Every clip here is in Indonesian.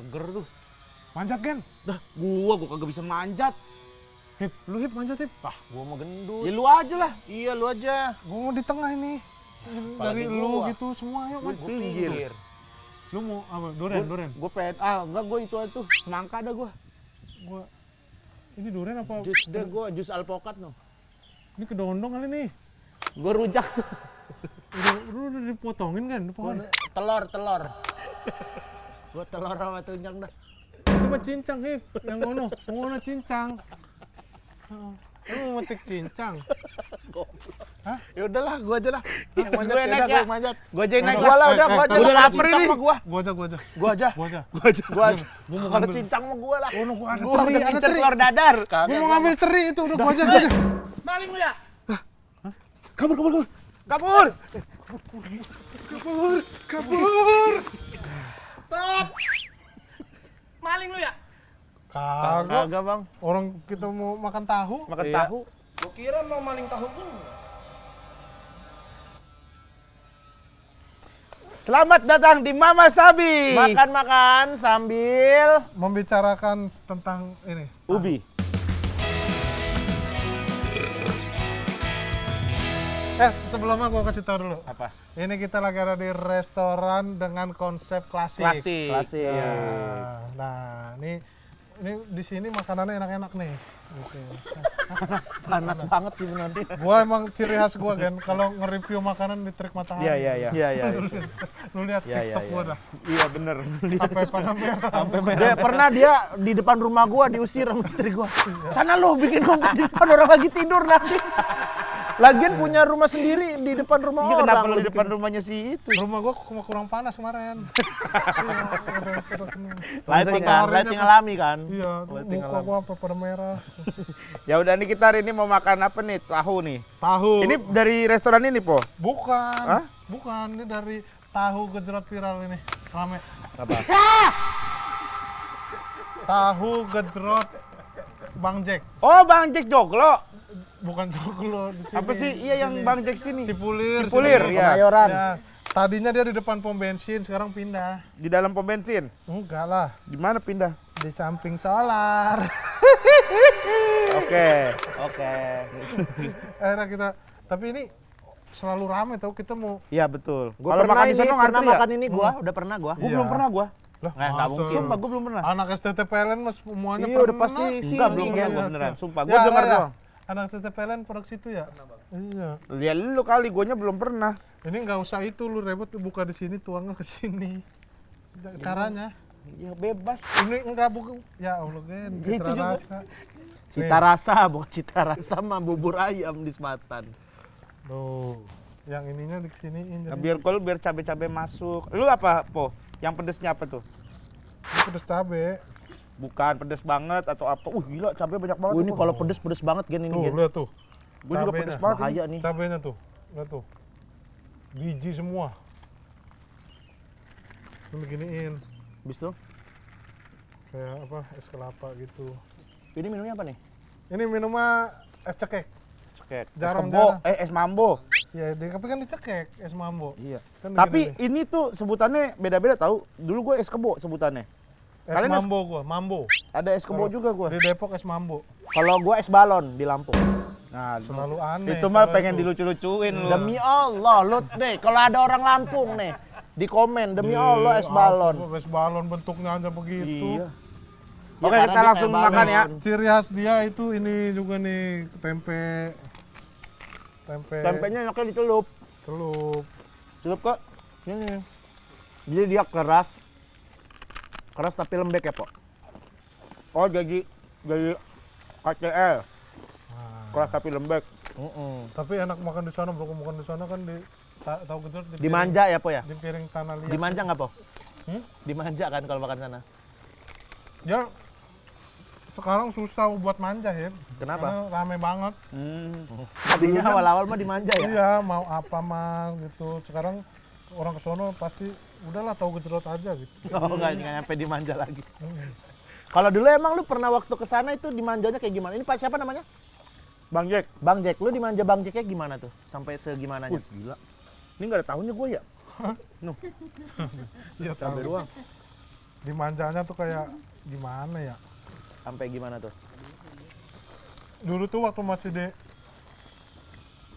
seger tuh. Manjat Gen. Dah, gua kagak bisa manjat. Hip, lu Hip manjat Hip. Ah, gua mau gendut. Ya lu aja lah. Iya, lu aja. Gua mau di tengah ini. Dari Apalagi lu gua. gitu semua yuk man. Gua pinggir. Lu mau apa? Duren. Gua enggak gua itu semangka ada gua. Gua ini duren apa? Jus alpokat no. Ini kedondong kali nih. Gua rujak tuh. Udah dipotongin kan pohon. Telur. Gua telur sama tunjang dah. Itu mah cincang Hip. Yang ngono cincang. Lu mau metik cincang. Hah? Ya udahlah, gua aja lah. Yang manjat Gue naik ya. manjat. Gua aja naik Gua lah udah, Eh, gua aja. udah lapar ini. Gua. Gua aja. Gua aja. Gua aja. Gua mau Kalau ngambil. cincang mah gua lah. Oh, no, gua ada Gua teri, udah ada ngincer teri. telur dadar. Gua mau ngambil teri itu udah gua aja. Maling lu ya? Kabur. Stop. Maling lu ya? Kagak. Kagak, Bang. Orang kita mau makan tahu. Makan Iya. tahu. Gua kira mau maling tahu pun. Selamat datang di Mama Sabi. Makan sambil Membicarakan tentang ini. Ubi. Sebelumnya gua kasih tahu dulu. Apa? Ini kita lagi ada di restoran dengan konsep klasik. Klasik. Ya. Nah, ini di sini makanannya enak-enak nih. Oke. panas banget sih nanti. Gua emang ciri khas gua kan kalau nge-review makanan di Terik Matahari. Iya. Lu lihat TikTok gua dah. Iya bener. Sampai pada merah. Dia di depan rumah gua diusir sama istri gua. Sana lu bikin konten di depan orang lagi tidur nanti. Lagian punya rumah sendiri di depan rumah Iya, orang. kenapa lu di depan rumahnya si itu? Rumah gua kurang panas kemarin. Lighting alami kan. Iya, muka gua sampai pada merah. Ya udah nih kita hari ini mau makan apa nih? Tahu nih. Tahu. Ini dari restoran ini, Po? Bukan. Hah? Bukan, ini dari tahu gejrot viral ini. Rame. Apa? Tahu gejrot Bang Jack. Oh, Bang Jack Joglo. Bukan Joglo di sini. Apa sih? Iya yang Bang Jack sini. Cipulir. Cipulir, ya. Kemayoran. Ya. Tadinya dia di depan pom bensin, sekarang pindah. Di dalam pom bensin. Enggak lah, Di mana pindah? di samping solar. Oke. Akhirnya kita, tapi ini selalu rame tau, kita mau. Iya, betul. Gua Kalau pernah makan di sana pernah ngantri ya? makan ini udah pernah gua. Gua Iya. belum pernah gua. Lah, nggak masa? mungkin. Sumpah gua belum pernah. Anak STTPLN mas semuanya Iya, pernah. udah pasti sih. Enggak, belum pernah gua beneran. Sumpah gua dengar doang. Anak STTPLN produk situ ya? Iya. Ya lu kali, guanya belum pernah. Ini nggak usah itu, lu ribet buka di sini, tuangnya ke sini. Caranya. Ya bebas. Ini enggak buka. Ya Allah, Gen. Ya, itu juga. Rasa. Cita rasa, bukan cita rasa mah bubur ayam di Selatan. Tuh. Yang ininya di siniin. Nah, jadi. biar cabe-cabe masuk. Lu apa, Po? Yang pedesnya apa tuh? Ini pedes cabe. Bukan pedes banget atau apa? Gila, cabe banyak banget. Ini kalau pedes banget Gen ini Tuh, Gen. lihat tuh. Gua juga cabenya. pedes banget. ini. Bahaya nih. Cabenya tuh. Lihat tuh. Biji semua. Ini beginiin. Bis tuh. Kayak apa, es kelapa gitu. Ini minumnya apa nih? Ini minumnya es cekek. Cekek. Es Jarang, kebo, jarang. es mambo. Ya, tapi kan dicekek, es mambo. Iya. Kan Tapi begini ini tuh sebutannya beda-beda tahu. Dulu gue es kebo sebutannya. nih. Es kalian es- mambo gua, mambo. Ada es kebo juga gue. Di Depok es mambo. Kalau gua es balon di Lampung. Nah, Selalu aneh. itu mah kalau pengen itu. dilucu-lucuin lu. Demi Allah, lu deh kalau ada orang Lampung nih di komen demi Allah es balon. Es balon bentuknya aja begitu. Iya. Oke, karena kita dia langsung kayak makan ya. balon. Ciri khas dia itu ini juga nih, tempe. Tempenya enaknya dicelup. Celup. Celup kok. Ini. Jadi dia keras. Keras tapi lembek ya, Pok. Oh, jadi KCL. Nah, Keras tapi lembek. tapi enak makan di sana, belum makan di sana kan di tahu gejrot di Dimanja ya, Po ya? piring, di piring tanah liat. Dimanja nggak, Po? Hmm? Dimanja kan kalau makan sana. Ya sekarang susah buat manja ya. Kenapa? Karena rame banget. Tadinya awal-awal mah dimanja ya? Iya, mau apa mah gitu. Sekarang orang ke sono pasti udahlah tahu gejrot aja gitu. Oh, nggak nyampe dimanja lagi. Kalau dulu emang lu pernah waktu ke sana itu dimanjanya kayak gimana? Ini Pak siapa namanya? Bang Jack. Bang Jack. Lu dimanja Bang Jacknya gimana tuh? Sampai segimananya? Gila. Ini nggak ada tahunnya gue ya? Iya, Cabai tahu. doang. dimanjanya tuh kayak gimana ya? Sampai gimana tuh? Dulu tuh waktu masih di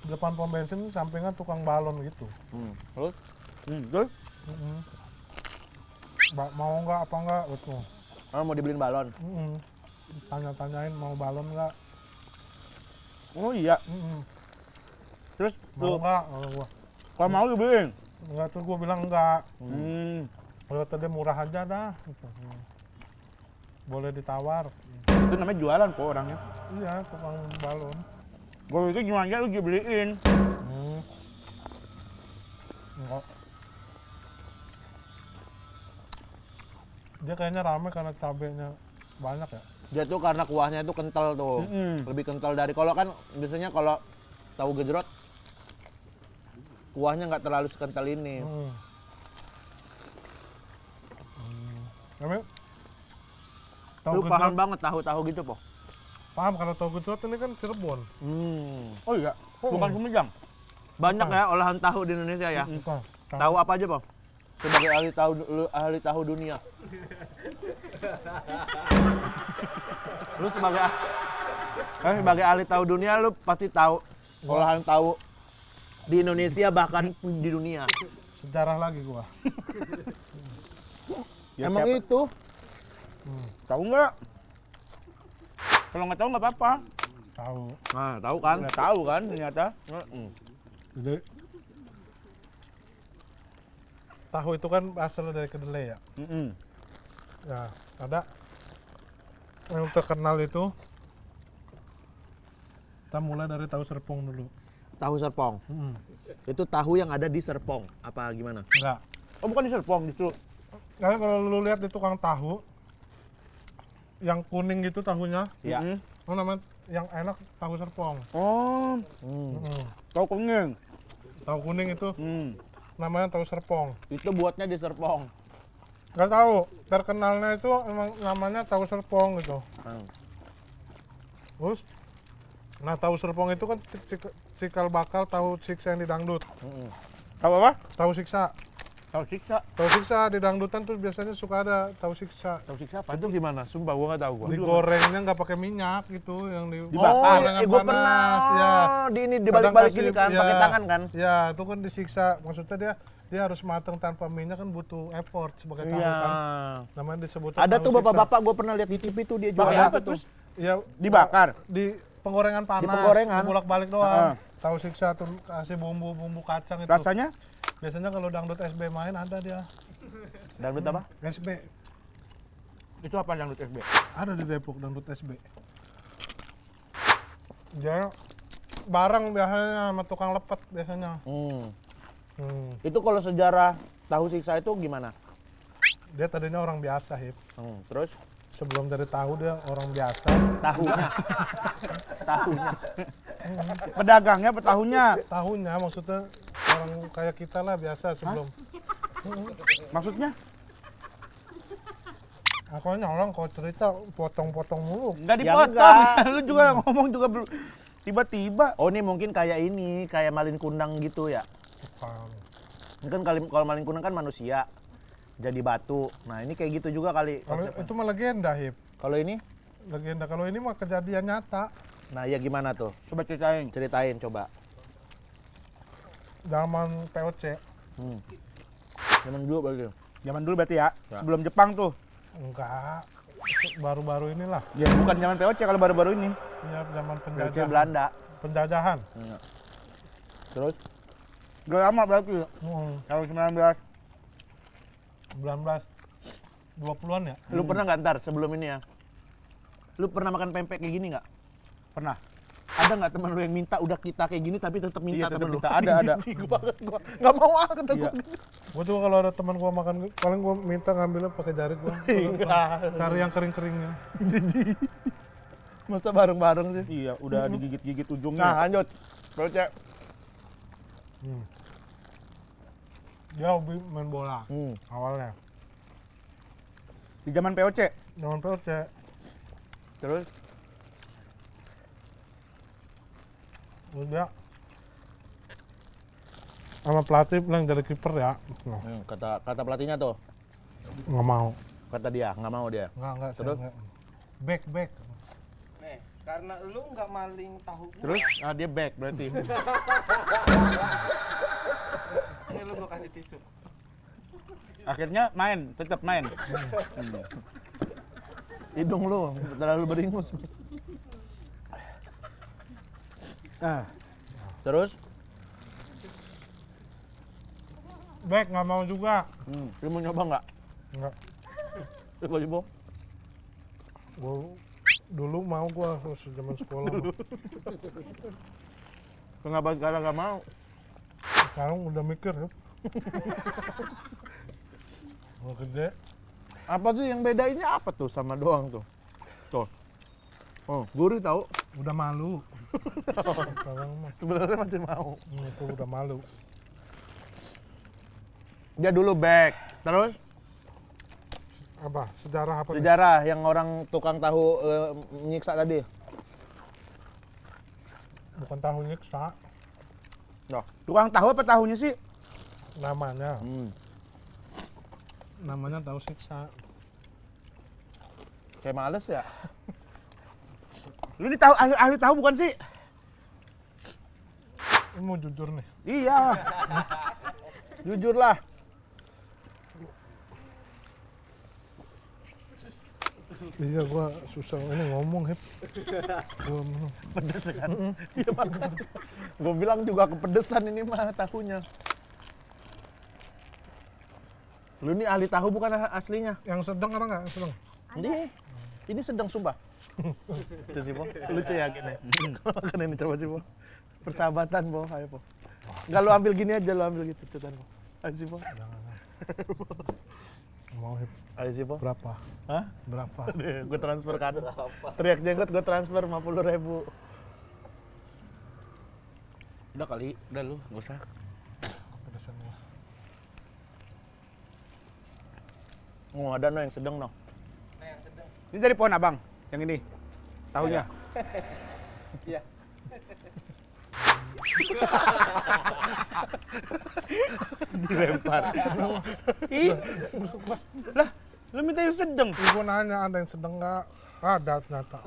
depan pom bensin sampingnya tukang balon gitu. Terus? Terus? Mm-mm. Mau nggak apa nggak gitu. Oh, mau dibeliin balon? Mm-mm. Tanya-tanyain mau balon nggak? Oh iya. Mm-mm. Terus Mau tuh, nggak? Kalau gua kalau mau dibeliin. nggak tuh gua bilang enggak. Kalau tadi murah aja dah. Gitu. Boleh ditawar. Itu namanya jualan kok orangnya. Iya, tukang balon. Gue itu gimana aja lu dibeliin. Enggak. Dia kayaknya rame karena cabenya banyak ya. Dia tuh karena kuahnya itu kental tuh. Lebih kental dari kalau kan biasanya kalau tahu gejrot kuahnya nggak terlalu sekental ini. Tapi Lu paham banget tahu-tahu gitu, Po? paham kalau tahu gejrot ini kan Cirebon. Oh iya. Bukan Sumedang. Banyak ya olahan tahu di Indonesia ya. Bukan. Tahu apa aja, Po? Sebagai ahli tahu dunia. Lu sebagai ahli tahu dunia lu pasti tahu olahan tahu di Indonesia bahkan di dunia. Sejarah lagi gua. Ya, Emang siapa? itu Tahu nggak? Kalau nggak tahu nggak apa-apa. Tahu. nah, tahu kan? Nggak tahu kan ternyata. Jadi tahu itu kan asal dari kedelai ya. Ya, ada yang terkenal itu kita mulai dari tahu Serpong dulu. Tahu Serpong. Itu tahu yang ada di Serpong. Apa gimana? Enggak. Oh bukan di Serpong justru. Karena kalau lu lihat di tukang tahu yang kuning gitu tahunya, Ya. oh namanya yang enak tahu Serpong. Oh, tahu kuning. Tahu kuning itu namanya tahu Serpong. Itu buatnya di Serpong. Gak tahu, terkenalnya itu emang namanya tahu Serpong gitu. Terus, nah tahu Serpong itu kan cikal bakal tahu siksa yang di dangdut. Tahu apa? Tahu siksa. Tahu siksa. Tahu siksa di dangdutan tuh biasanya suka ada tahu siksa. Tahu siksa apa? Itu gimana? Sumpah gua nggak tahu gua. Digorengnya nggak pakai minyak gitu, yang Oh, gorengan gua pernah. panas, ya. Di ini dibalik-balik Kadang ini kan, kasih- pakai ya, tangan kan? Ya, itu kan disiksa. Maksudnya dia harus matang tanpa minyak kan butuh effort sebagai tahu Iya. kan. Namanya disebut Ada tahu tuh siksa. bapak-bapak gua pernah lihat di TV tuh dia jualan Pakai apa itu tuh. terus? Ya, Dibakar. di penggorengan panas. Di penggorengan. Bolak-balik doang. Tahu siksa tuh kasih bumbu-bumbu kacang itu. Rasanya? Biasanya kalau dangdut SB main ada dia. Dangdut apa? SB. Itu apa dangdut SB? Ada di Depok dangdut SB. Dia bareng biasanya sama tukang lepet biasanya. Itu kalau sejarah tahu siksa itu gimana? Dia tadinya orang biasa, Hip. Terus Sebelum dari tahu dia orang biasa. tahunya. Tahunya. Pedagangnya, petahunnya. Tahunya maksudnya orang kayak kita lah biasa sebelum. Maksudnya? Makanya orang kalau cerita potong-potong mulu. Enggak Ya dipotong. enggak. Lu juga ngomong juga tiba-tiba. Oh, ini mungkin kayak ini, kayak malin kundang gitu ya. Bukan. Ini kan kalau malin kundang kan manusia jadi batu. Nah, ini kayak gitu juga kali Kalau konsepnya. itu mah legenda, Hip. Kalau ini? Legenda. Kalau ini mah kejadian nyata. Nah, ya gimana tuh? Coba ceritain. Ceritain coba. Zaman POC. Zaman dulu berarti. Zaman dulu berarti ya. Sebelum Jepang tuh. Enggak. Baru-baru inilah. Ya bukan zaman POC kalau baru-baru ini. Ya zaman Berarti penjajahan. Belanda. Penjajahan. Terus Udah lama berarti. Kalau 20-an ya. lu pernah nggak ntar sebelum ini ya? Lu pernah makan pempek kayak gini nggak? pernah. Ada nggak teman lu yang minta udah kita kayak gini tapi tetap minta Iya, tetap temen lu? minta. Ada. Jijik banget gua. Nggak mau ah kata gua. Gua juga kalau ada teman gua makan, paling gua minta ngambilnya pakai jari gua. Cari yang kering-keringnya. Masa bareng-bareng sih? Iya, udah digigit-gigit Nah, ujungnya. lanjut. POC. Dia hobi main bola awalnya. Di zaman POC. Zaman POC. Terus Udah sama pelatih bilang jadi kiper ya. kata pelatihnya tuh. Nggak mau. Kata dia, nggak mau dia. Enggak, Terus? saya enggak. Back. Nih, karena lu nggak maling tahu gua. Terus, dia back berarti. Ini lu gua kasih tisu. Akhirnya main, tetap main. Hidung lu terlalu beringus. Nah, terus, Back nggak mau juga. lu mau nyoba nggak? Enggak. Coba. Gua dulu mau gua zaman sekolah. Kenapa sekarang nggak mau? Sekarang udah mikir ya. Mau gede. Apa sih yang bedainnya apa tuh sama doang tuh? Tuh. Oh, gurih tahu. Udah malu. Sekarang mah Sebenarnya masih mau. itu udah malu. Dia dulu back. Terus Apa? Sejarah apa nih? sejarah yang orang tukang tahu nyiksa tadi. Bukan tahu nyiksa, Noh. Tukang tahu apa tahunya sih? namanya. Namanya tahu siksa. Kayak males ya. Lu ini tahu ahli tahu bukan sih? Ini mau jujur nih. Iya. Jujur lah. Iya, gua susah ini ngomong, Hep. Gua Pedes kan? Iya makanya. Gue bilang juga kepedesan ini mah tahunya. Lu ini ahli tahu bukan aslinya? yang sedang orang nggak sedang. Ini sedang sumpah. Itu sih, Po. Lucu ya gini. Kalau makan ini coba sih, Po. Persahabatan, Po. Ayo, Po. Enggak, lu ambil gini aja, lu ambil gitu, cetan, Po. Ayo sih, Po. Mau, Hep. Ayo sih, Po. Berapa? Hah? Berapa? Gue transfer kan. Teriak jenggot, gue transfer 50.000. Udah kali, udah lu, nggak usah. Pedesan gua. Oh, ada no yang sedang, no. Ini dari pohon abang, yang ini. Tahunya. Iya. Dilempar. Ih. Lah, lu minta yang sedang. Ih, gua nanya ada yang sedang nggak? Ada ternyata.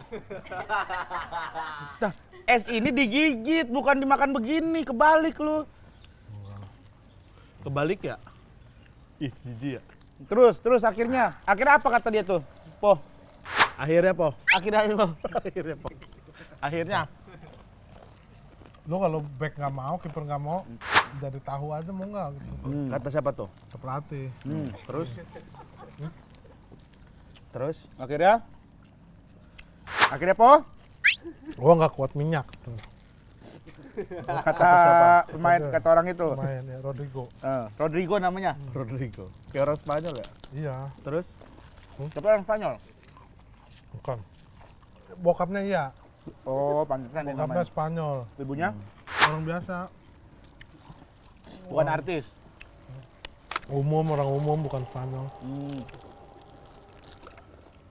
Nah, es ini digigit, bukan dimakan begini, kebalik lu. Kebalik ya? Ih, jijik ya. Terus akhirnya apa kata dia tuh? Po, Akhirnya, Po. akhirnya Po. Akhirnya, Po. Akhirnya. Lu kalau back nggak mau, kiper nggak mau, dari tahu aja mau nggak gitu. Kata siapa tuh? Ke pelatih. Terus? Terus? Akhirnya Po, Gua nggak kuat minyak. kata pemain, Kata- kata orang itu. Main ya Rodrigo. Rodrigo namanya. Rodrigo. Kayak orang Spanyol ya? Iya, Terus? Siapa orang Spanyol? bukan. Bokapnya iya, Oh, pantesan dia bokapnya namanya. Spanyol. Ibunya Orang biasa, bukan artis. orang umum bukan Spanyol.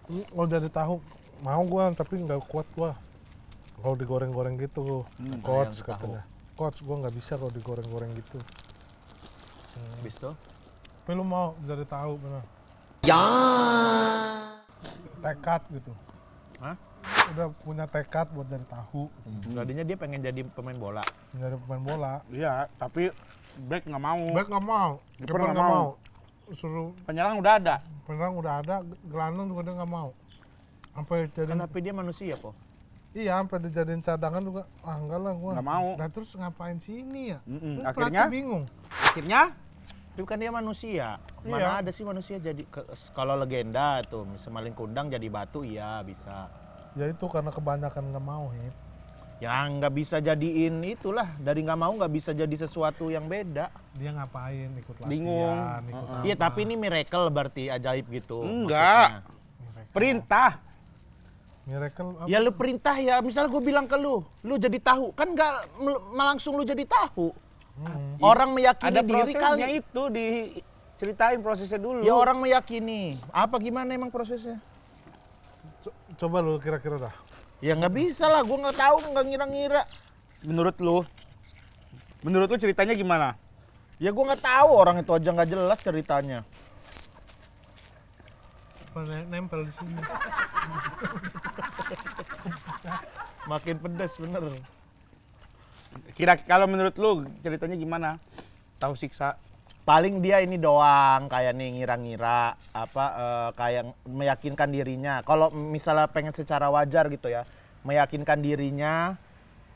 Kalau jadi tahu mau gua tapi nggak kuat gua. Kalau digoreng-goreng gitu, coach katanya. Coach gua nggak bisa kalau digoreng-goreng gitu. Habis tuh? Tapi lu mau jadi tahu benar? Tekad gitu. Hah? Udah punya tekad buat jadi tahu, Tadinya dia pengen jadi pemain bola. jadi pemain bola. Iya, tapi back nggak mau. Back nggak mau, Kiper kiper nggak nggak mau. mau. Suruh Penyerang udah ada. penyerang udah ada, gelandang juga dia nggak mau. Sampai jadi Kenapa dia manusia, Po? iya, sampai dijadiin cadangan juga. Ah enggak lah gua. Nggak mau. Nah terus ngapain sini ya? Lu Akhirnya, pelatih bingung. akhirnya Tapi kan dia manusia. Iya. Mana ada sih manusia jadi kalau legenda tuh, semaling kundang jadi batu, iya bisa. Ya itu karena kebanyakan nggak mau, Hip. Ya nggak bisa jadiin itulah, dari nggak mau nggak bisa jadi sesuatu yang beda. Dia ngapain ikut latihan, Bingung. ikut Iya, apa. tapi ini miracle berarti ajaib gitu. Enggak. maksudnya. Miracle. perintah. Miracle apa? Ya lu perintah ya, misalnya gue bilang ke lu jadi tahu, kan nggak langsung lu jadi tahu. Orang meyakini Ada diri prosesnya kali. itu diceritain prosesnya dulu. Ya orang meyakini. Apa gimana emang prosesnya? Coba lu kira-kira dah. Ya nggak bisa lah, gue nggak tahu, nggak ngira-ngira. Menurut lu ceritanya gimana? Ya gue nggak tahu, orang itu aja nggak jelas ceritanya. nempel di sini. Makin pedas bener. Kira kalau menurut lu ceritanya gimana? Tahu siksa. Paling dia ini doang kayak nih ngira-ngira apa kayak meyakinkan dirinya. Kalau misalnya pengen secara wajar gitu ya, meyakinkan dirinya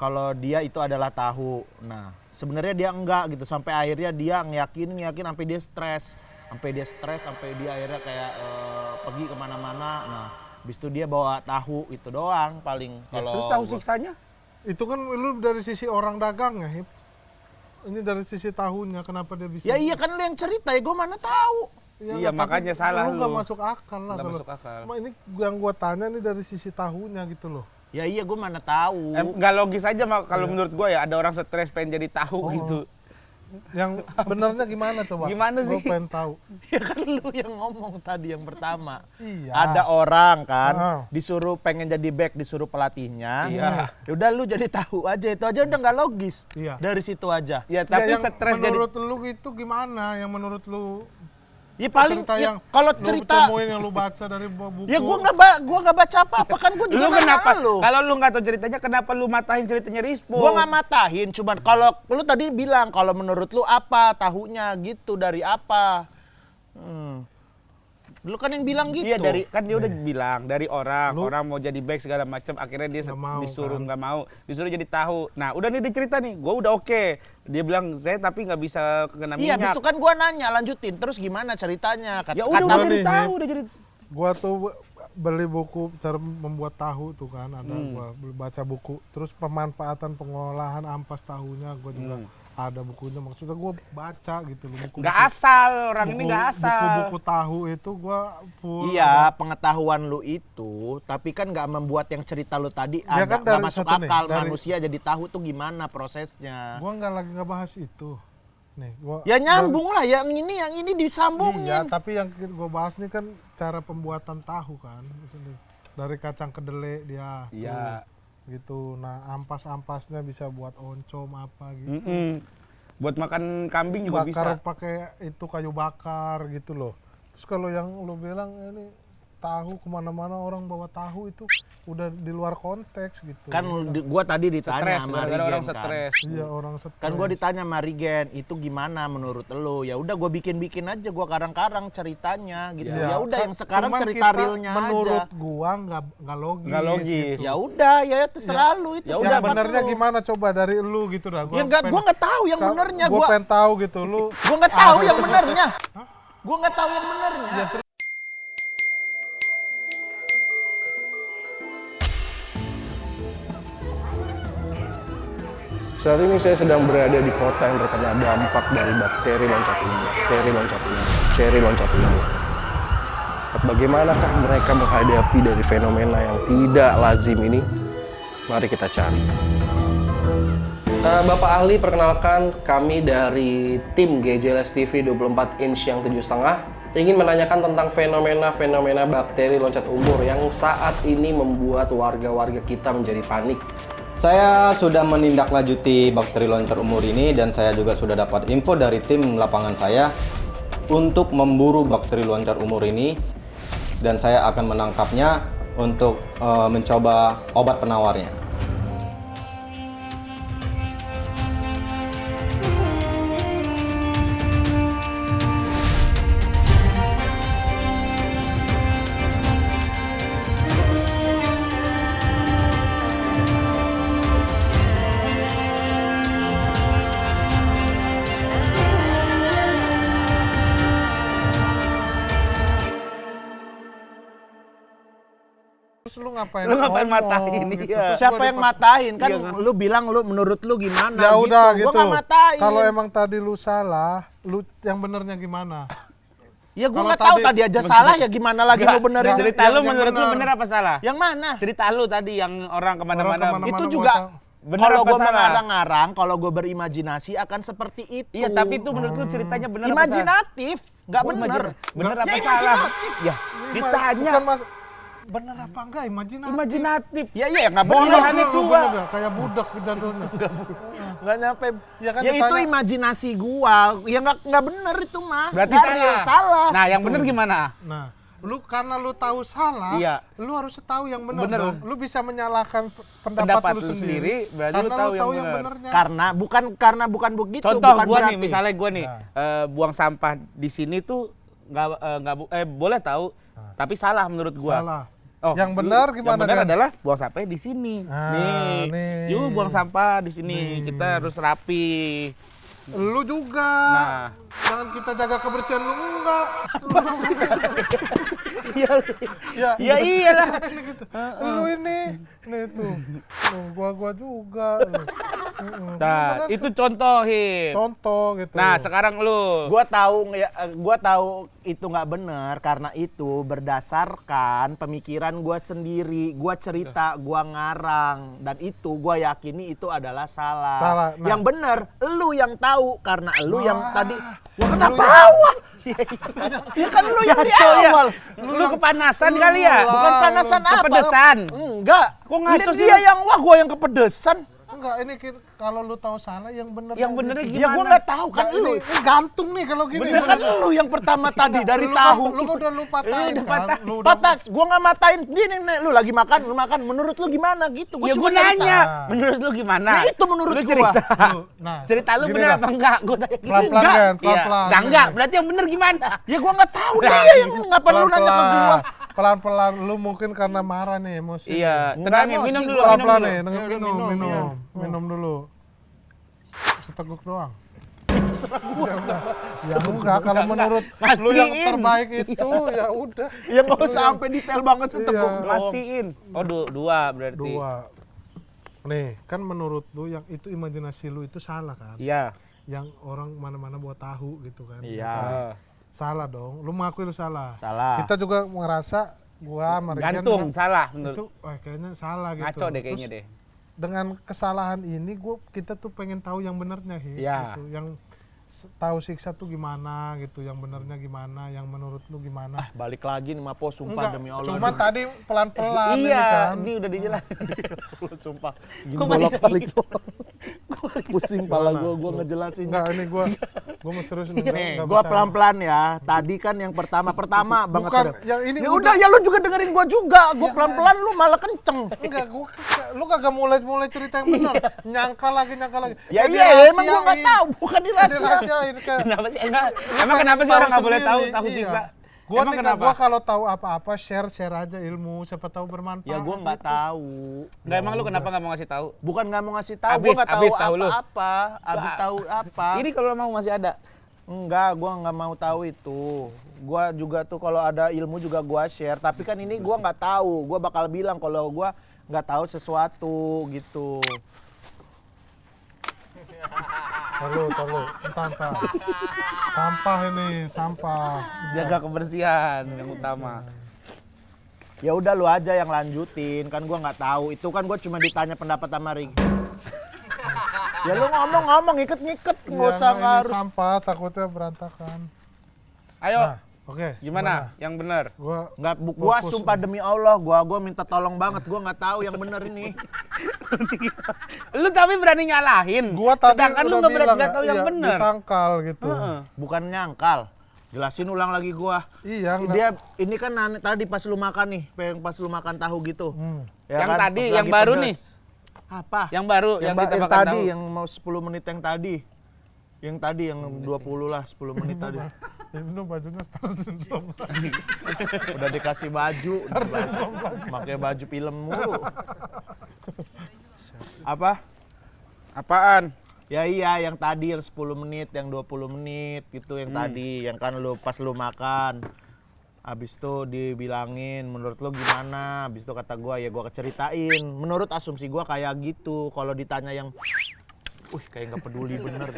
kalau dia itu adalah tahu. Nah, sebenarnya dia enggak gitu sampai akhirnya dia ngeyakin sampai dia stres. Sampai dia akhirnya kayak pergi kemana-mana. Nah, habis itu dia bawa tahu itu doang paling. Ya, Kalau terus tahu gua- siksanya? Itu kan lu dari sisi orang dagang ya, Hip? Ini dari sisi tahunya, kenapa dia bisa? Ya iya kan lu yang cerita ya, gue mana tahu. Iya, tapi makanya salah lu. Nggak lu. masuk akal lah. Nggak kalau- masuk akal. Ini yang gua tanya nih dari sisi tahunya gitu loh. Ya iya gue mana tahu. Nggak logis aja kalau menurut gua ya, ada orang stres pengen jadi tahu gitu. Yang benernya gimana coba? Gimana Gua sih? pengen tahu. Ya kan lu yang ngomong tadi yang pertama. Iya. Ada orang kan Ah. disuruh pengen jadi back, disuruh pelatihnya. Iya. Ya udah lu jadi tahu aja, itu aja udah nggak logis. Iya. Dari situ aja. Ya tapi yang stres jadi menurut lu itu gimana? Yang menurut lu Ya paling cerita ya, yang kalau lu cerita temuin yang lu baca dari buku. ya gua nggak baca apa-apa kan gua juga lu nanya kenapa? lu. Kalau lu nggak tahu ceritanya, kenapa lu matahin ceritanya Rispo? Gua nggak matahin, cuman kalau lu tadi bilang kalau menurut lu apa tahunya gitu dari apa? Lu kan yang bilang gitu. Iya, dari kan dia udah bilang dari orang Lu- mau jadi back segala macam, akhirnya dia Nggak mau, disuruh kan? nggak mau, disuruh jadi tahu. Nah udah nih dia cerita nih, gue udah oke. Dia bilang saya tapi nggak bisa kena Iya, habis minyak. itu kan gua nanya lanjutin terus gimana ceritanya? Ya udah Kata udah lu jadi nih, tahu, udah jadi. Gua tuh beli buku cara membuat tahu tuh kan, ada gua baca buku. Terus pemanfaatan pengolahan ampas tahunya gua juga ada bukunya. Maksudnya gua baca gitu loh buku. Nggak asal, orang ini nggak asal. Buku-buku tahu itu gua full. Iya, pengetahuan lu itu, tapi kan nggak membuat yang cerita lu tadi Dia agak kan nggak dari masuk satu nih, akal dari- manusia jadi tahu tuh gimana prosesnya. Gua nggak bahas itu. Nih, gua Ya nyambung lah, yang ini disambungin. Iya, tapi yang gue bahas nih kan cara pembuatan tahu kan. Maksudnya dari kacang kedelai dia. Iya. Tuh, gitu. Nah, ampas-ampasnya bisa buat oncom apa gitu. Buat makan kambing juga Bakar bisa. pakai itu kayu bakar gitu loh. Terus kalau yang lo bilang ini tahu kemana-mana orang bawa tahu itu udah di luar konteks gitu. Kan gua tadi ditanya Stres, sama gara-gara orang Rigen kan. stres. Iya, orang stres. Kan gua ditanya sama Rigen, itu gimana menurut lu? Ya udah gua bikin-bikin aja, gua karang-karang ceritanya gitu. Iya. Ya udah yang sekarang Cuman cerita kita, realnya menurut aja. gua nggak logis. Nggak logis. gitu. Ya udah, ya terserah lu itu. Ya Yang udah, pendapat benernya lu. gimana coba dari lu gitu dah. Ya enggak, gua nggak tahu yang benernya. Gua pengen tahu gitu lu. Gua nggak tahu yang benernya. Gua nggak tahu yang benernya. Saat ini saya sedang berada di kota yang terkena dampak dari bakteri loncat umur. Bagaimanakah mereka menghadapi dari fenomena yang tidak lazim ini? Mari kita cari. Bapak ahli, perkenalkan kami dari tim GJLS TV 24 inch yang 7,5 ingin menanyakan tentang fenomena-fenomena bakteri loncat umur yang saat ini membuat warga-warga kita menjadi panik. Saya sudah menindaklanjuti bakteri loncat umur ini dan saya juga sudah dapat info dari tim lapangan saya untuk memburu bakteri loncat umur ini dan saya akan menangkapnya untuk mencoba obat penawarnya. Terus lu ngapain? Lu ngapain ngomong matahin, gitu? iya. Terus Siapa gua yang matahin? Kan Iya kan? lu bilang lu menurut lu gimana Ya udah gitu. Gua nggak matahin. Kalau emang tadi lu salah, lu yang benernya gimana? Ya gua kalau nggak tahu tadi- tadi aja salah ya gimana lagi lu benerin. Cerita yang- lu yang menurut lu benar. bener apa salah? Yang mana? Cerita lu tadi yang orang kemana-mana. Orang kemana-mana Itu gua juga tahu. Bener kalau apa gua salah? mengarang-arang, kalau gua berimajinasi akan seperti itu. Iya, tapi itu menurut lu ceritanya bener apa salah? imajinatif, nggak Oh, bener. bener apa Ya, salah? imajinatif. Ya, ditanya. Bukan mas, bener apa enggak imajinatif? Imajinatif. Ya iya nggak Bodoh. bener. Pilihannya Lu dua. bener dah, kayak budak jadulnya. Nggak nyampe. Ya kan Ya itu ditanya- imajinasi gua. Ya nggak bener itu mah. Berarti Nggak salah. real, salah. Nah, yang bener gimana? Nah, Lu karena lu tahu salah, Iya. lu harus tahu yang benar Bener. dong. Lu bisa menyalahkan Pendapat lu lu sendiri, sendiri, berarti karena lu tahu yang yang benar. benernya. Karena bukan begitu. Contoh bukan gua berarti. nih, misalnya gua nih buang sampah di sini tuh boleh tahu, tapi salah menurut gua. Salah. Oh, Yang benar yang gimana, benar Gan? adalah buang sampah di sini. Ah, nih. Yuk buang sampah di sini. Kita harus rapi. Lu juga. Nah. Jangan kita jaga kebersihan lu enggak. Ya, Ya iyalah. lu ini. Nih tuh. Tuh, gua juga. Nah, itu contohin. Contoh gitu. Nah, sekarang lu. Gua tahu itu nggak benar karena itu berdasarkan pemikiran gua sendiri. Gua cerita, gua ngarang dan itu gua yakini itu adalah salah. Salah, nah. Yang benar lu yang tahu karena lu yang tadi. Wah, kenapa yang- awal? Ya kan lu yang di awal. Lu kepanasan kali ya? Bukan panasan apa? Kepedesan. Enggak. Kok ngaco Ini sih dia lu? yang gua yang kepedesan. Enggak, ini kalau lu tahu salah yang bener. Yang benernya Ya gimana? gua nggak tahu kan Kan lu. ini gantung nih kalau gini. Ya kan lu yang pertama tadi dari tahu. Lu udah lupa tahu kan? Lu udah Patas, gua nggak matain gini nih, lu lagi makan, lu makan. Menurut lu gimana gitu? Ya cuma gua nanya. cerita. Menurut lu gimana? Nah, itu menurut Lu gua. cerita. Nah, Cerita lu gini bener dah. apa enggak? Gua tanya gitu. Pelan-pelan, Enggak. Gan, Iya. pelan-pelan. Nah, enggak. Berarti yang bener gimana? Ya gua nggak tahu Nah, dia yang ngapain lu nanya ke gua. Pelan-pelan, lu mungkin karena marah nih emosi. Iya, Nggak tenangin, emosi, minum gua dulu, minum Pelan-pelan dulu. nih, Ya udah, minum dulu. Seteguk doang. Ya enggak, kalau menurut lu yang Pastiin. terbaik itu ya udah. Ya nggak usah sampai detail banget seteguk Iya. dong. Mastiin. Oh, dua berarti. Dua. Nih, kan menurut lu yang itu imajinasi lu itu salah kan? Iya. Yang orang mana-mana buat tahu gitu kan? Iya. Salah dong. Lu mengakui lu salah. Salah. Kita juga ngerasa gua sama Riken Gantung, bilang, salah menurut. itu kayaknya salah gitu. Ngaco deh kayaknya Terus, deh. dengan kesalahan ini kita tuh pengen tahu yang benernya Iya. gitu. Yang tahu siksa tuh gimana gitu, yang benernya gimana, yang menurut lu gimana. Balik lagi nih Mapo, sumpah Enggak, demi Allah. cuma tadi pelan-pelan ini Iya, kan. ini udah dijelasin. Sumpah. Gini Kok balik bolak-balik doang. Pusing pala gua ngejelasin. Enggak, ini gua mau serius nih. Nih, nggak gua bisa. pelan-pelan ya. Tadi kan yang pertama banget. Bukan, tuh. yang ini Ya udah, ya lu juga dengerin gua juga. Gua pelan-pelan, lu malah kenceng. Enggak, lu kagak mulai cerita yang benar. Nyangka lagi. Ya Kayak iya, emang gua nggak tahu, bukan dirahasiain. Dirahasiain kayak. Kenapa sih? Emang kenapa sih orang nggak boleh tahu sendiri, siksa? Gua Emang nih, kenapa? gua kalau tahu apa-apa share aja ilmu, siapa tahu bermanfaat. Ya gua nggak gitu. tahu. Enggak, emang lu kenapa nggak mau ngasih tahu? Bukan nggak mau ngasih tahu, Abis- gua nggak tahu abis tahu lu. apa-apa. Abis tahu apa? Ini kalau mau masih ada. Enggak, gua nggak mau tahu itu. Gua juga tuh kalau ada ilmu juga gua share. Tapi kan ini gua nggak tahu. Gua bakal bilang kalau gua nggak tahu sesuatu gitu. Tahu. Entah. Sampah ini, sampah. Jaga kebersihan yang utama. Ya udah lu aja yang lanjutin, kan gua nggak tahu. Itu kan gua cuma ditanya pendapat sama Rig. Ya lu ngomong ngiket-ngiket, nggak Iya, usah nah, ini harus. sampah takutnya berantakan. Ayo, Nah, oke. gimana? Yang benar. Gua Nggak, gua fokus sumpah nih. demi Allah, gua minta tolong banget, gua nggak tahu yang bener ini. Lu tapi berani nyalahin. Gua tadi Sedangkan lu udah nggak berani bilang, nggak tahu yang iya, benar. disangkal gitu. Bukan nyangkal. Jelasin ulang lagi gua. Iya, enggak. Dia ini kan tadi pas lu makan nih, pas lu makan tahu gitu. Ya Yang kan, tadi, pas yang lagi baru pedes. nih. Apa? Yang baru, yang kita yang makan tadi, tahu. yang mau 10 menit yang tadi. Yang tadi, yang 20 lah, 10 menit tadi. Ini bajunya Star Syndrome. Udah dikasih baju, pakai baju film mulu. Apa? Apaan? Ya iya, yang tadi yang 10 menit, yang 20 menit gitu, yang tadi, yang kan lu pas lu makan. Habis itu dibilangin, menurut lu gimana? Habis itu kata gua, ya gua keceritain. Menurut asumsi gua kayak gitu. Kalau ditanya yang kayak nggak peduli bener.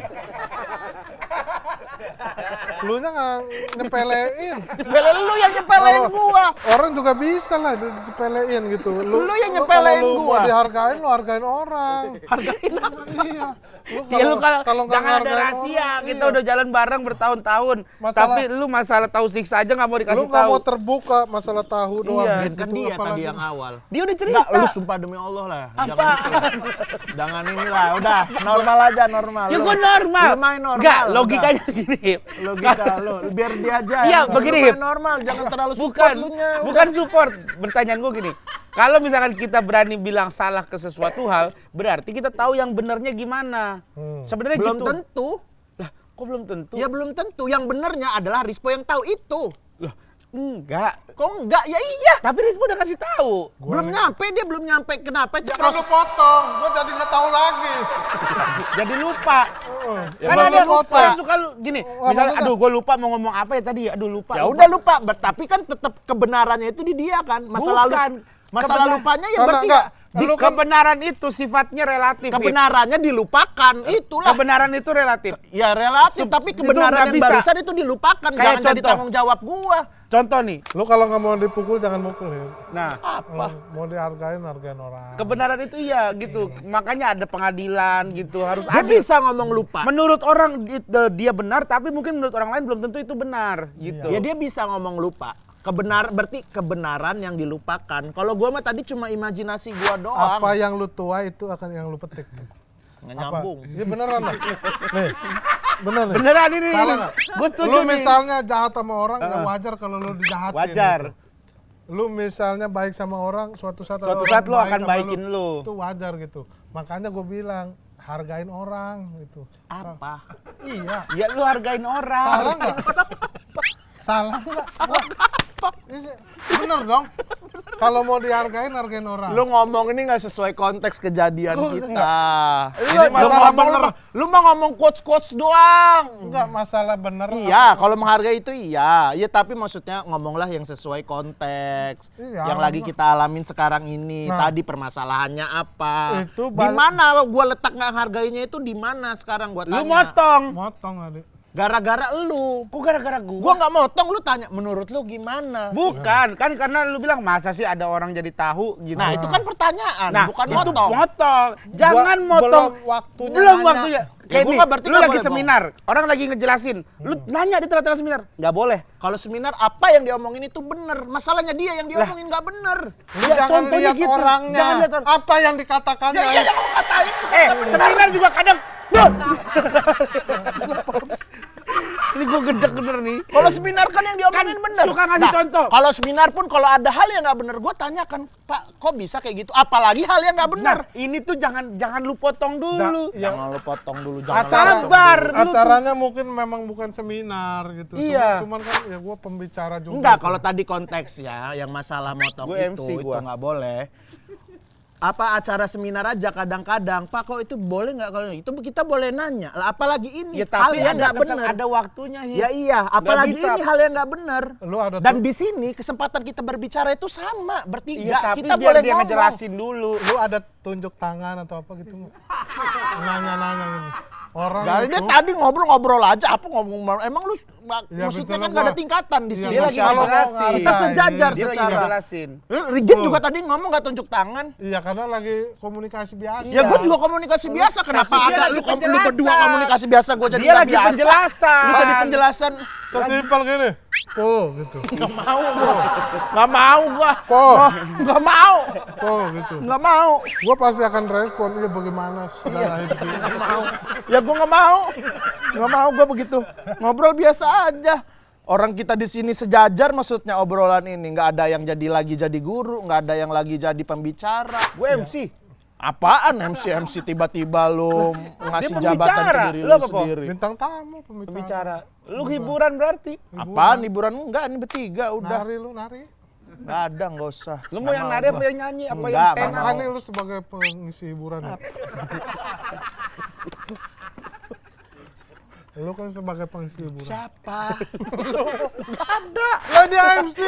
Lu nya nggak nyepelein. Bela lu yang nyepelein gua. Orang juga bisa lah disepelein gitu. Lu yang nyepelein kalau lu gua. mau dihargain, lu hargain orang. Hargain apa? Iya. Ya lu kalau nggak jangan ada ngehargain rahasia, orang, kita iya. udah jalan bareng bertahun-tahun. Masalah- Tapi lu masalah tahu siksa aja nggak mau Lu dikasih nggak tahu. mau terbuka masalah tahu doang. Iya, gitu, Kan dia apalagi. tadi yang awal. Dia udah cerita. Enggak, lu sumpah demi Allah lah. Jangan inilah, udah normal aja, normal. Ya Lu- gua normal. Lu main normal. Enggak, udah. logikanya gini. Logika lo, biar dia aja. Iya, yang begini, main Hip. normal, jangan terlalu support Bukan, lu nya. bukan support. Pertanyaan gue gini, kalau misalkan kita berani bilang salah ke sesuatu hal, berarti kita tahu yang benernya gimana. Sebenarnya Belum gitu. tentu. Lah, kok belum tentu? Ya belum tentu. Yang benernya adalah Rispo yang tahu itu. Loh, enggak. Kok enggak? Ya iya. Tapi Rispo udah kasih tahu. Belum nyampe, dia belum nyampe. Kenapa? Itu Jangan lu potong, gua jadi nggak tahu lagi. Jadi lupa. Ya, Karena baru dia lupa. orang suka gini, misalnya aduh gue lupa mau ngomong apa ya tadi, aduh lupa. Ya udah lupa, tapi kan tetap kebenarannya itu di dia kan. Masa lalu Bukan. masalah Kebenar- lupanya ya Karena berarti enggak, ya Di kebenaran itu sifatnya relatif. Hip. kebenarannya dilupakan. Itulah. Kebenaran itu relatif. Ya relatif, tapi itu kebenaran nggak yang bisa. barusan itu dilupakan. Kayak Jangan jadi contoh. tanggung jawab gua. Contoh nih. Lu kalau nggak mau dipukul jangan mukul ya. Nah, Apa? Mau dihargain hargain orang. kebenaran itu iya gitu. Makanya ada pengadilan gitu, harus Dia adil. bisa ngomong lupa. Menurut orang dia benar, tapi mungkin menurut orang lain belum tentu itu benar gitu. Ya dia bisa ngomong lupa. Berarti kebenaran yang dilupakan. Kalau gua mah tadi cuma imajinasi gua doang. Apa yang lu tua itu akan yang lu petik. Nggak Apa? nyambung. Iya beneran lah. Nih, bener nih. Beneran ini. Salah nggak? Gue setuju Lu nih. misalnya jahat sama orang, ya wajar kalau lu dijahatin. Wajar. gitu. Lu misalnya baik sama orang, suatu saat Suatu ada saat orang lu baik akan sama baikin lu. Itu wajar gitu. Makanya gue bilang hargain orang gitu. Apa? Iya. Ya lu hargain orang. Salah nggak? Salah nggak? Salah apa? Bener dong. Kalau mau dihargain, hargain orang. Lu ngomong ini nggak sesuai konteks kejadian kita. Ini masalah bener. Lu mau ngomong quotes doang. Enggak masalah bener. Iya, kalau menghargai itu iya. Iya, tapi maksudnya ngomonglah yang sesuai konteks. Iya, yang lagi kita alamin sekarang ini. Nah. Tadi permasalahannya apa? Itu Di mana gua letak nggak hargainya itu di mana sekarang gua tanya. Lu motong. Motong adik. Gara-gara lu. Kok gara-gara gua? Gua nggak motong, lu tanya menurut lu gimana? Bukan, kan karena lu bilang masa sih ada orang jadi tahu gitu. Nah, itu kan pertanyaan, Nah, bukan itu motong. motong. Jangan Gua- motong. belum waktunya Belum nanya. waktunya. Ya, Kayak gua nih, nggak berarti lu nggak lagi boleh seminar, orang lagi ngejelasin. Lu nanya di tengah-tengah seminar, nggak boleh. Kalau seminar apa yang diomongin itu bener, masalahnya dia yang diomongin nggak bener. Lu Ya, jangan contohnya lihat gitu. orangnya. Jangan lihat orang. Apa yang dikatakannya. Ya iya yang lu katain juga nggak bener. Seminar juga kadang. Ini gue gedek bener nih. Kalau seminar kan yang diomongin Kan bener. suka ngasih contoh. Kalau seminar pun kalau ada hal yang nggak bener, gue tanyakan, Pak, kok bisa kayak gitu? Apalagi hal yang nggak bener. Nah, ini tuh jangan lu potong dulu. Ya, Jangan lu potong dulu, Sabar. Lu- acaranya mungkin memang bukan seminar gitu. Iya. Cuman kan ya gua pembicara juga. Enggak, kalau tadi konteksnya yang masalah motong Gue MC itu gua. nggak boleh. Apa acara seminar aja kadang-kadang, Pak, kok itu boleh nggak? Kalau itu kita boleh nanya. Lah, apalagi ini Ya hal tapi yang nggak ada bener. ada waktunya Hip. Ya iya, apalagi bisa. ini hal yang nggak bener. Lu ada Dan di sini kesempatan kita berbicara itu sama, bertiga. Iya, tapi kita biar boleh dia ngomong. ngejelasin dulu. lu ada tunjuk tangan atau apa gitu nggak? Nanya-nanya gitu. Orang Jadi dia itu tadi ngobrol-ngobrol aja, apa ngomong, emang lu Ya, maksudnya betul, kan nggak ada gua- tingkatan di Iya, sini. Dia lagi kalau mau ngejelasin. ngargain, Kita sejajar Dia lagi secara. ngejelasin. Rigid juga tadi ngomong nggak tunjuk tangan. Iya karena lagi komunikasi biasa. Ya gue juga komunikasi biasa, kenapa Tapi dia ada lagi lu berdua penjelasan. komunikasi biasa, gue jadi Dia nggak lagi biasa. penjelasan. Lu jadi penjelasan. Sesimpel gini. Po gitu. Nggak mau gua. Nggak mau gua. Po. Nggak mau. Po gitu. Nggak mau. Gua pasti akan respon, iya bagaimana saudara hidup ini. Nggak mau. Ya gue nggak mau. Nggak mau gue begitu. Ngobrol biasa aja. Orang kita di sini sejajar, maksudnya obrolan ini nggak ada yang jadi guru, nggak ada yang lagi jadi pembicara. Gue MC. Apaan MC tiba-tiba lu ngasih Dia jabatan ke pembicara. diri Lu lu apa, Po? sendiri. Bintang tamu pembicara. Pembicara. Lu hiburan berarti. Apaan hiburan? Enggak, ini bertiga udah. Nari lu nari. Nggak ada, nggak usah. Lu mau Nggak yang mau nari apa gua. yang nyanyi apa Enggak, yang stand nggak up? Kan lu sebagai pengisi hiburan. Ya? Lu kan sebagai pengisi hiburan. Siapa? Nggak ada. Lah dia MC.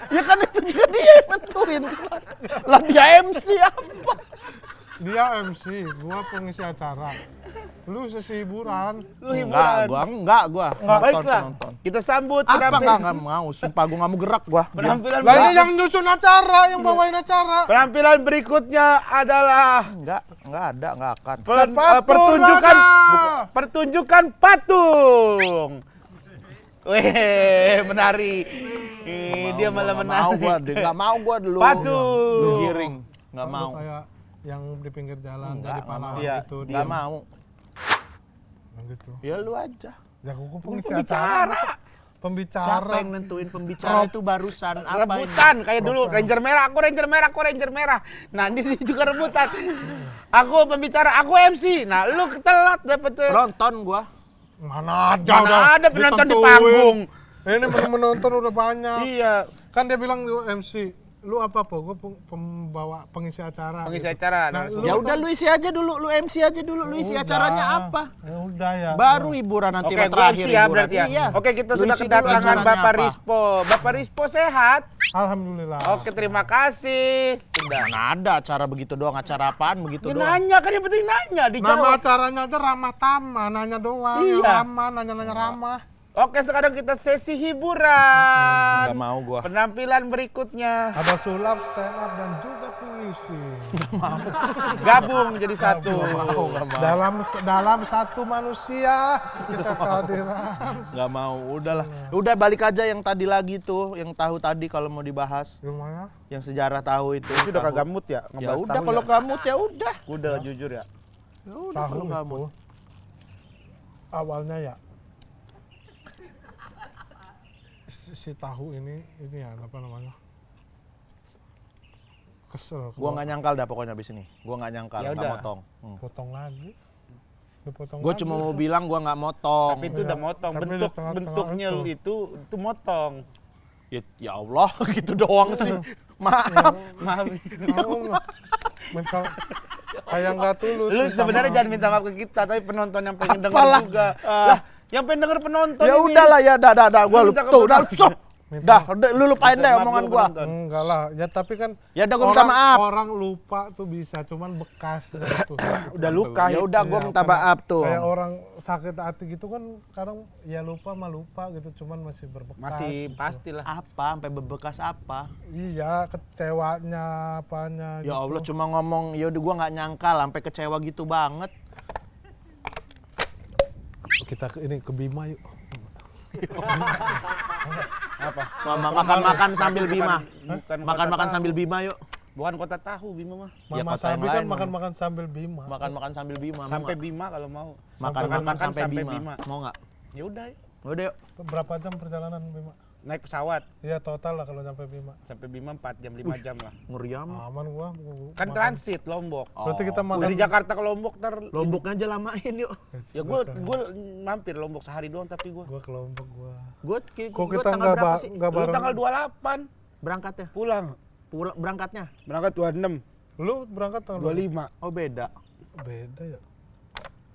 Ya kan itu juga dia yang nentuin. Lah dia MC apa? Dia MC, gua pengisi acara. Lu sesi hiburan. Lu hiburan. Enggak gua. Baiklah. Kita sambut Apa penampilan. nggak mau? Sumpah gua nggak mau gerak gua. Penampilan Lah ini yang nyusun acara, yang bawain acara. Penampilan berikutnya adalah Enggak ada, enggak akan. pertunjukan ada. pertunjukan patung. Weh, menari. Dia malah Mau menari. gua, nggak mau gua dulu. Patung. Lu giring. Nggak Lu mau. Kayak yang di pinggir jalan Enggak, jadi pahlawan Iya, gitu. Nggak mau. Gitu. Ya lu aja. Ya aku pengisi Pembicara. acara. Pembicara. Siapa yang nentuin pembicara itu barusan? Apa ini? Rebutan kayak dulu Ranger merah, aku Ranger merah, aku Ranger merah. Nah, ini juga rebutan. Aku pembicara, aku MC. Nah, lu telat dapet. Penonton gua. Mana ada? Mana udah ada penonton di ditentuin. panggung. Ini menonton udah banyak. Iya, Kan dia bilang lu MC. Lu apa po? Gue pembawa pengisi acara. pengisi gitu. acara. Nah, Nah, lu Ya kan- udah lu isi aja dulu, lu MC aja dulu, lu isi Udah. acaranya apa? Ya udah ya. Baru hiburan nanti Oke, mah gue terakhir isi ya hiburan. berarti ya. Iya. Oke, kita Lu sudah isi dulu kedatangan acaranya Bapak apa. Rispo. Bapak Rispo sehat? Alhamdulillah. Oke, terima kasih. Sudah. Mana ada acara begitu doang, acara apaan begitu Ya, doang? nanya kan yang penting nanya Nama dijawab. acaranya aja ramah tamah, nanya doang. Iya. Yang ramah, nanya-nanya ramah. Oke, sekarang kita sesi hiburan. Nggak mau gua. Penampilan berikutnya Ada sulap, stand up dan juga puisi. gabung jadi satu. Dalam satu manusia kita kehadiran. Nggak mau, udahlah. Udah balik aja yang tadi lagi tuh, yang tahu tadi kalau mau dibahas. Gimana? Yang sejarah tahu itu. Sudah Tahu. kagak mood ya? Ya udah kalau kamu ya udah. Udah jujur ya. Ya udah Tahu kalau kamu. itu. Awalnya ya. Si tahu ini ya apa namanya? Kesel. Gua nggak nyangkal dah pokoknya abis ini. Gua nggak nyangkal, Ya nggak udah. motong. potong lagi. Dipotong Gue lagi. cuma mau bilang gue nggak motong. Tapi itu udah motong. Tapi Bentuk di tengah-tengah bentuknya itu. itu motong. Ya Allah, gitu doang sih. Maaf. Maaf. Kamu nggak minta kayak nggak tulus. Lu minta sebenarnya maaf. jangan minta maaf ke kita, tapi penonton yang pengen denger Apalah. juga. Lah, yang pengen denger penonton Ya ini. udahlah ya, dah. Gue Minta lupa. ke Tuh, udah penonton. stop. Minta- Dah, lu lupain deh Maaf omongan dulu gue. penonton. Enggak lah, ya tapi kan Ya udah gua minta maaf. Orang lupa tuh bisa, cuman bekas gitu. Udah luka. Ya udah gue Iya, minta karena maaf tuh. Kayak orang sakit hati gitu kan kadang ya lupa mah lupa gitu, cuman masih berbekas. Masih gitu. pastilah. Apa? Sampai bebekas apa? Iya, kecewanya apanya Ya gitu. Allah cuma ngomong, ya udah gue nggak nyangkal sampai kecewa gitu banget. Kita ini ke Bima yuk. Makan-makan sambil Bima. Bukan Makan-makan kota sambil tahu. Bima yuk. Bukan kota tahu Bima mah. Ya, Mama kota yang Sabi kan lain, makan-makan sambil Bima. Makan-makan sambil Bima. mau Sampai nggak? Bima kalau mau. Makan-makan sampai sampai Bima. Mau nggak? Ya udah, yuk. Udah yuk. Berapa jam perjalanan Bima? Naik pesawat Iya total lah kalau nyampe Bima. sampai Bima 4 jam 5 jam lah. Ngeri amat. Aman gua. Kan makan. transit Lombok. Berarti kita makan Dari Jakarta ke Lombok Lomboknya aja lamain yuk. Ya gue mampir Lombok sehari doang tapi gue. Gua ke Lombok gua. Gue Kok kita nggak Lu bareng? tanggal 28 berangkatnya? pulang. Berangkatnya? Berangkat 26, Lu berangkat tanggal 25. Oh beda. Beda ya.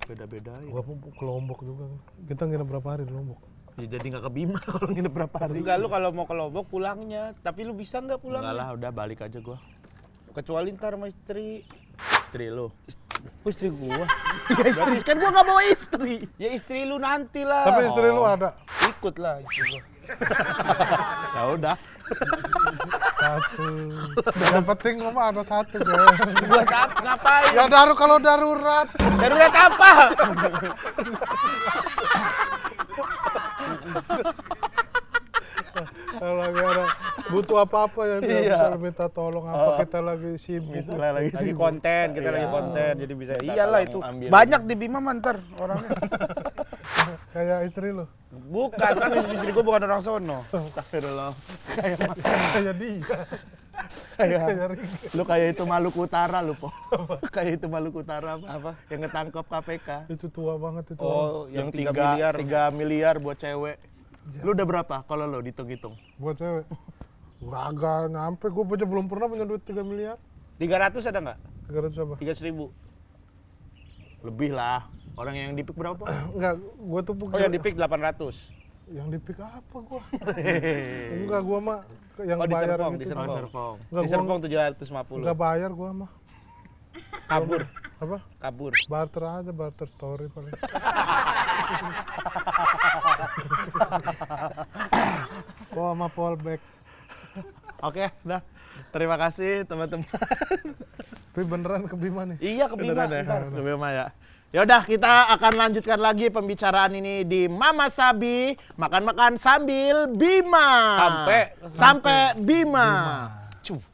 Beda-beda ya. Gua ke Lombok juga. Kita nginep berapa hari di Lombok? Ya, jadi nggak ke Bima kalau nginep berapa hari. Enggak, lu kalau mau ke Lombok pulangnya, tapi lu bisa nggak Enggak pulangnya? lah, udah balik aja gua. Kecuali ntar sama istri. Istri lu. Oh, istri gua. Ya istri kan gua nggak mau istri. Ya istri lu nanti lah. Tapi istri lu ada Ikut lah istri gua. Ya udah. satu. Yang penting mama ada satu guys. Buat apa? Ngapain? Ya kalau darurat. Darurat apa? Kalau lagi ada butuh apa-apa ya dia Iya. bisa minta tolong apa kita lagi sibuk. lagi Lagi konten, kita lagi konten, jadi bisa. Minta Iyalah tolong itu. ambil. Banyak di Bima mantar orangnya. Kayak istri lu. Bukan, kan istri gua bukan orang sono. Astagfirullah. Kayak dia. Kayak Riga. lu kayak itu Maluku Utara lu, Po. Kayak itu Maluku Utara apa? Yang ketangkep KPK. Itu tua banget itu. orang. Oh, yang 3 3 miliar. 3 miliar buat cewek. Lu udah berapa kalau lu dihitung-hitung? Buat cewek. Agak nyampe, gue aja belum pernah punya duit 3 miliar. 300 ada nggak? 300 apa? 300.000. Lebih lah. Orang yang dipik berapa, Po? Enggak, gue tuh Oh, yang dipik 800. Yang dipik apa gua? Enggak, gua mah yang Oh, di bayar Serpong, gitu. di Serpong. Serpong. Enggak, Di gua Serpong 750. enggak bayar gua mah. Kabur, Apa? kabur. Barter aja, barter story paling. Gua sama fallback. Oke, udah. Terima kasih teman-teman. Tapi beneran ke Bima nih. Iya ke Bima. Beneran ya? Ntar. Ke Bima ya. Ya udah, kita akan lanjutkan lagi pembicaraan ini di Mama Sabi, makan-makan sambil Bima. Sampai Bima. Cuf.